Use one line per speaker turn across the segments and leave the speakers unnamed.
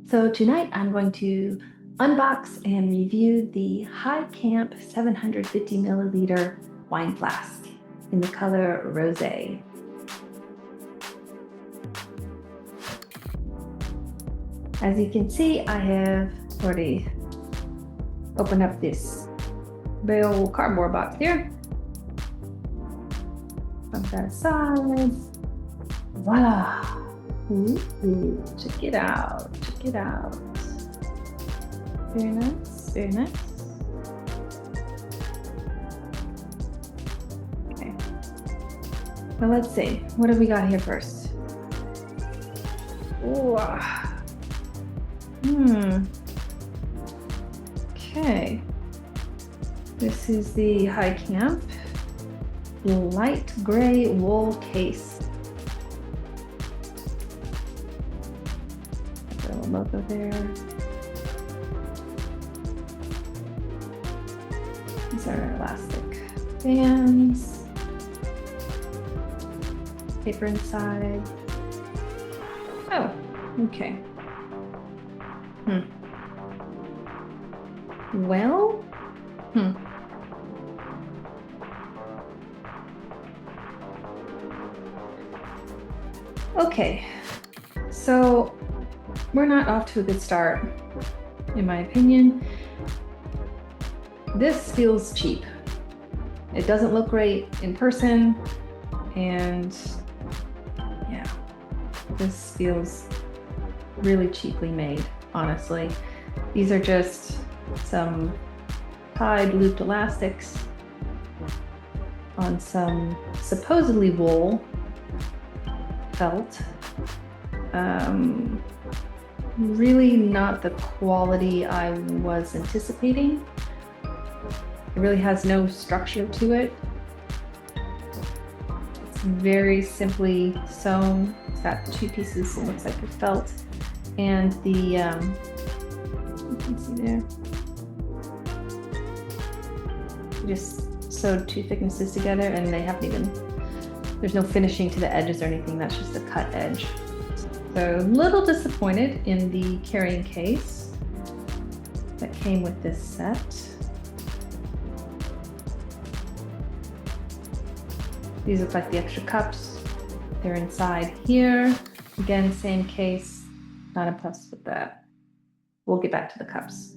So tonight I'm going to unbox and review the High Camp 750 milliliter wine flask in the color Rosé. As you can see, I have already opened up this big old cardboard box here. Put that aside. Voila! Ooh, check it out, check it out. Very nice, very nice. Okay. Now let's see, what have we got here first? Ooh. Okay. This is the High Camp light gray wool case. Got a logo there. These are elastic bands. Paper inside. Oh, okay. Well, okay, so we're not off to a good start, in my opinion. This feels cheap. It doesn't look great in person, and yeah, this feels really cheaply made, honestly. These are just some tied looped elastics on some supposedly wool felt. Really not the quality I was anticipating. It really has no structure to it. It's very simply sewn. It's got two pieces, it looks like it's felt. And the, you can see there, just sewed two thicknesses together, and they haven't even, there's no finishing to the edges or anything, that's just a cut edge. So a little disappointed in the carrying case that came with this set. These look like the extra cups. They're inside here. Again, same case, not impressed with that. We'll get back to the cups.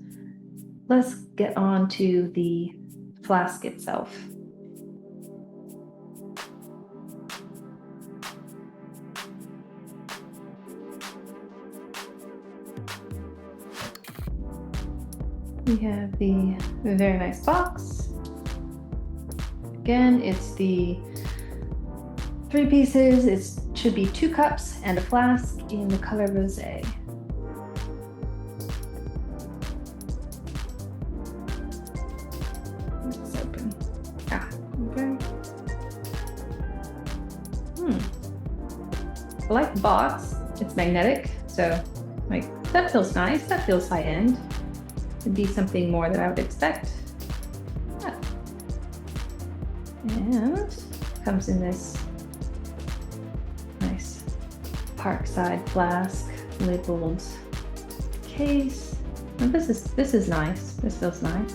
Let's get on to the flask itself. We have the very nice box. Again, it's the 3 pieces. It should be 2 cups and a flask in the color Rosé. Let's open. Okay. I like the box. It's magnetic, so like that feels nice. That feels high end. It'd be something more that I would expect. Yeah. And comes in this nice Parkside Flask labeled case. And this is nice. This feels nice.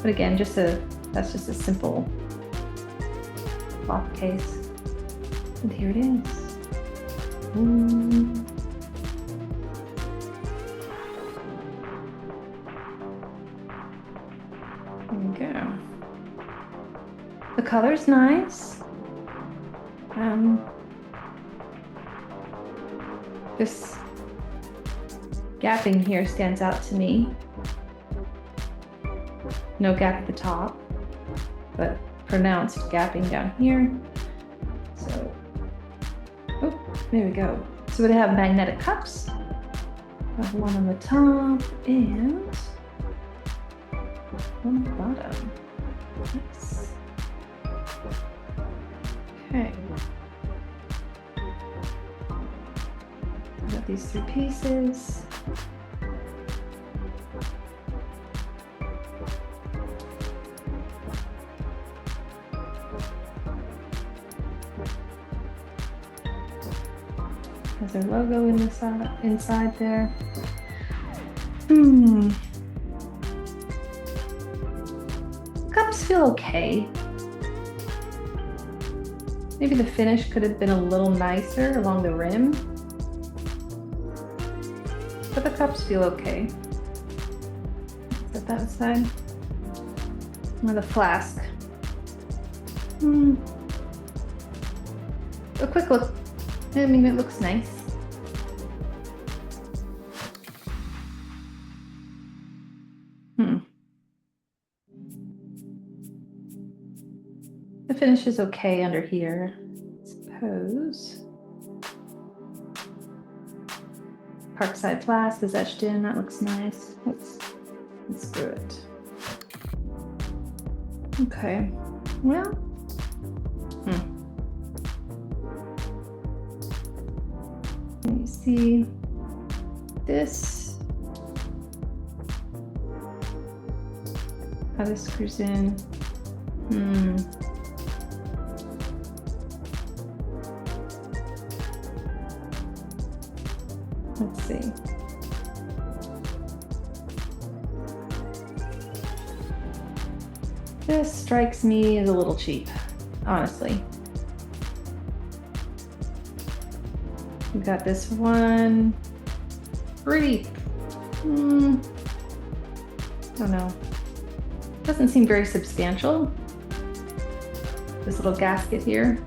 But again, that's just a simple cloth case. And here it is. There we go. The color's nice. This gapping here stands out to me. No gap at the top, but pronounced gapping down here. So, oh, there we go. So they have magnetic cups. I have one on the top and on the bottom. Nice. Okay. Got these 3 pieces. Has their logo in the inside there. Cups feel okay. Maybe the finish could have been a little nicer along the rim, but the cups feel okay. Set that aside. Or the flask. A quick look. I mean, it looks nice. The finish is okay under here, I suppose. Parkside Flask is etched in. That looks nice. Let's do it. Okay. Well. Let me see. This. How this screws in. Let's see. This strikes me as a little cheap, honestly. We've got this one. Pretty. I don't know. Doesn't seem very substantial. This little gasket here.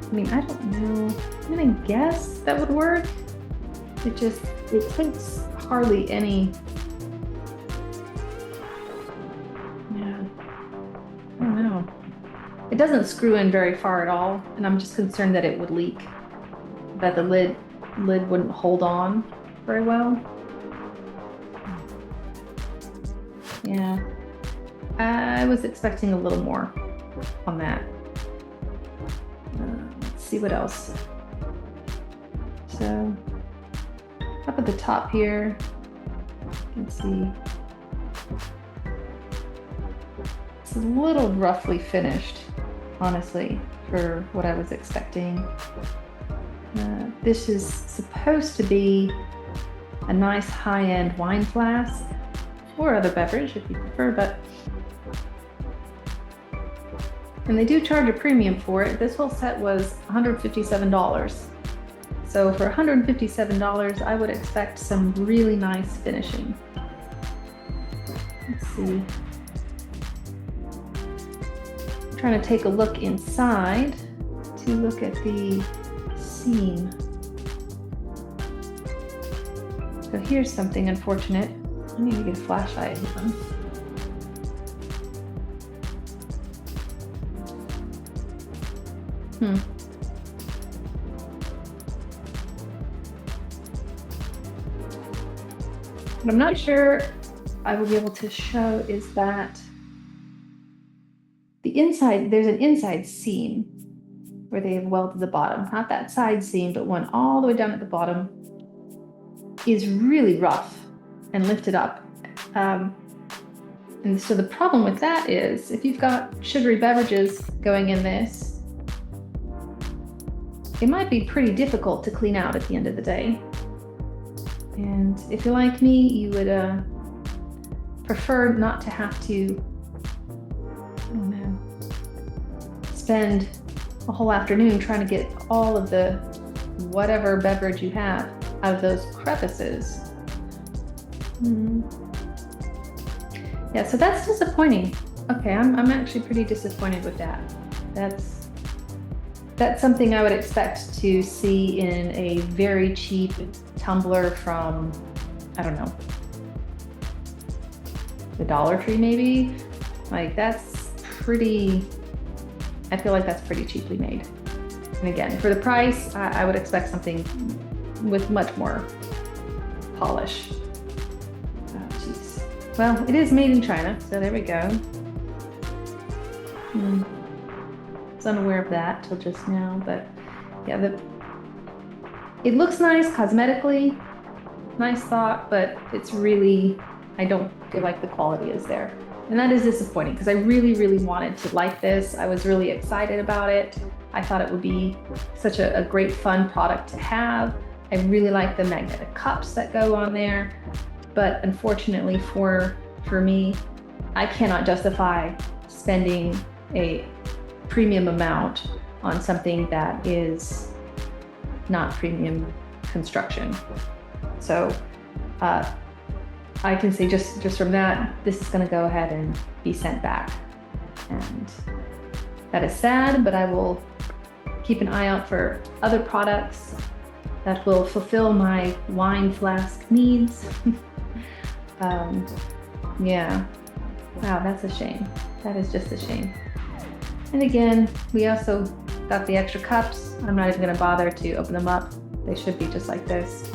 I mean, I don't know. I'm gonna guess that would work. It takes hardly any. Yeah, I don't know. It doesn't screw in very far at all, and I'm just concerned that it would leak, that the lid wouldn't hold on very well. Yeah, I was expecting a little more on that. Let's see what else. So. Up at the top here, you can see it's a little roughly finished, honestly, for what I was expecting. This is supposed to be a nice high-end wine flask or other beverage if you prefer, and they do charge a premium for it. This whole set was $157. So for $157, I would expect some really nice finishing. Let's see. I'm trying to take a look inside to look at the seam. So here's something unfortunate. I need to get a flashlight. What I'm not sure I will be able to show is that the inside, there's an inside seam where they have welded the bottom, not that side seam, but one all the way down at the bottom is really rough and lifted up. And so the problem with that is if you've got sugary beverages going in this, it might be pretty difficult to clean out at the end of the day. And if you're like me, you would prefer not to have to, I don't know, spend a whole afternoon trying to get all of the whatever beverage you have out of those crevices. Yeah, so that's disappointing. Okay, I'm actually pretty disappointed with that. That's something I would expect to see in a very cheap tumbler from, I don't know, the Dollar Tree maybe. Like that's pretty, I feel like that's pretty cheaply made. And again, for the price, I would expect something with much more polish. Oh, geez. Well, it is made in China, so there we go. I was unaware of that till just now, but yeah, it looks nice cosmetically, nice thought, but it's really, I don't feel like the quality is there. And that is disappointing because I really, really wanted to like this. I was really excited about it. I thought it would be such a great, fun product to have. I really like the magnetic cups that go on there, but unfortunately for me, I cannot justify spending a premium amount on something that is not premium construction. So I can say just from that, this is going to go ahead and be sent back. And that is sad, but I will keep an eye out for other products that will fulfill my wine flask needs. Yeah, wow, that's a shame. That is just a shame. And again, we also got the extra cups. I'm not even going to bother to open them up. They should be just like this.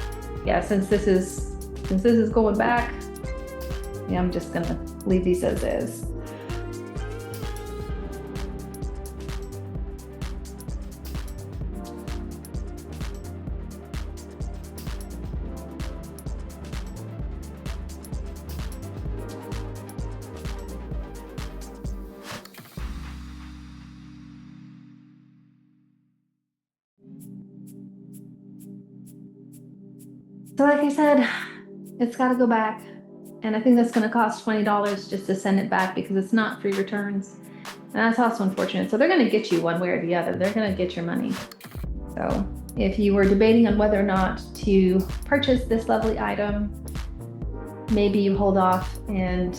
Yeah, since this is going back, yeah, I'm just going to leave these as is. So like I said, it's got to go back. And I think that's going to cost $20 just to send it back because it's not free returns. And that's also unfortunate. So they're going to get you one way or the other. They're going to get your money. So if you were debating on whether or not to purchase this lovely item, maybe you hold off and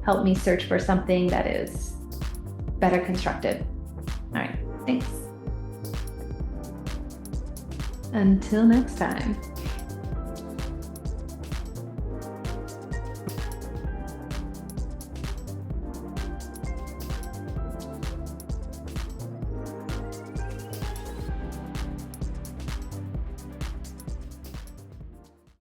help me search for something that is better constructed. All right, thanks. Until next time.